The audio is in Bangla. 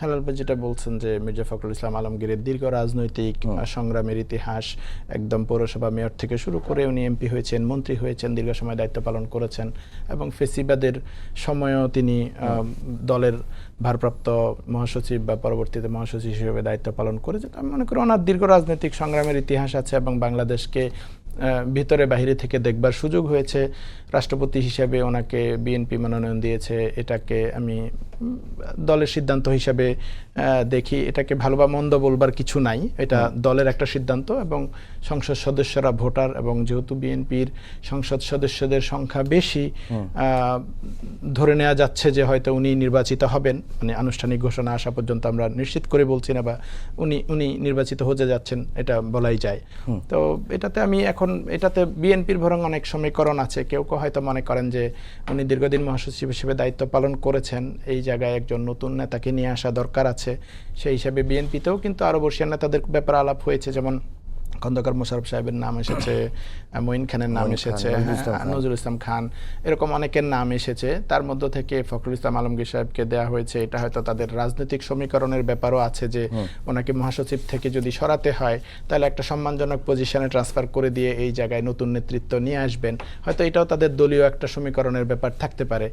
হেলাল ভাই যেটা বলছেন যে মির্জা ফখরুল ইসলাম আলমগীরের দীর্ঘ রাজনৈতিক সংগ্রামের ইতিহাস, একদম পৌরসভা মেয়র থেকে শুরু করে উনি এমপি হয়েছেন, মন্ত্রী হয়েছেন, দীর্ঘ সময় দায়িত্ব পালন করেছেন এবং ফেসিবাদের সময়ও তিনি দলের ভারপ্রাপ্ত মহাসচিব বা পরবর্তীতে মহাসচিব হিসেবে দায়িত্ব পালন করেছেন। আমি মনে করি ওনার দীর্ঘ রাজনৈতিক সংগ্রামের ইতিহাস আছে এবং বাংলাদেশকে ভিতরে বাহিরে থেকে দেখবার সুযোগ হয়েছে। রাষ্ট্রপতি হিসেবে ওনাকে বিএনপি মনোনয়ন দিয়েছে, এটাকে আমি দলের সিদ্ধান্ত হিসেবে দেখি। এটাকে ভালো বা মন্দ বলবার কিছু নাই, এটা দলের একটা সিদ্ধান্ত এবং সংসদ সদস্যরা ভোটার, এবং যেহেতু বিএনপির সংসদ সদস্যদের সংখ্যা বেশি, ধরে নেওয়া যাচ্ছে যে হয়তো উনি নির্বাচিত হবেন, মানে আনুষ্ঠানিক ঘোষণা আসা পর্যন্ত আমরা নিশ্চিত করে বলছি না, বা উনি নির্বাচিত হতে যাচ্ছেন এটা বলাই যায়। তো এটাতে আমি এখন এটাতে বিএনপির বরং অনেক সমীকরণ আছে। কেউ কেউ হয়তো মনে করেন যে উনি দীর্ঘদিন মহাসচিব হিসেবে দায়িত্ব পালন করেছেন, এই জায়গায় একজন নতুন নেতাকে নিয়ে আসা দরকার আছে। সেই হিসাবে বিএনপিতেও কিন্তু আরো বর্ষীয় নেতাদের ব্যাপারে আলাপ হয়েছে, যেমন খন্দকার মোশাররফ সাহেবের নাম এসেছে, মঈন খানের নাম এসেছে, নজরুল ইসলাম খান, এরকম অনেকের নাম এসেছে। তার মধ্য থেকে ফখরুল ইসলাম আলমগীর সাহেবকে দেওয়া হয়েছে। এটা হয়তো তাদের রাজনৈতিক সমীকরণের ব্যাপারও আছে যে ওনাকে মহাসচিব থেকে যদি সরাতে হয় তাহলে একটা সম্মানজনক পজিশনে ট্রান্সফার করে দিয়ে এই জায়গায় নতুন নেতৃত্ব নিয়ে আসবেন, হয়তো এটাও তাদের দলীয় একটা সমীকরণের ব্যাপার থাকতে পারে।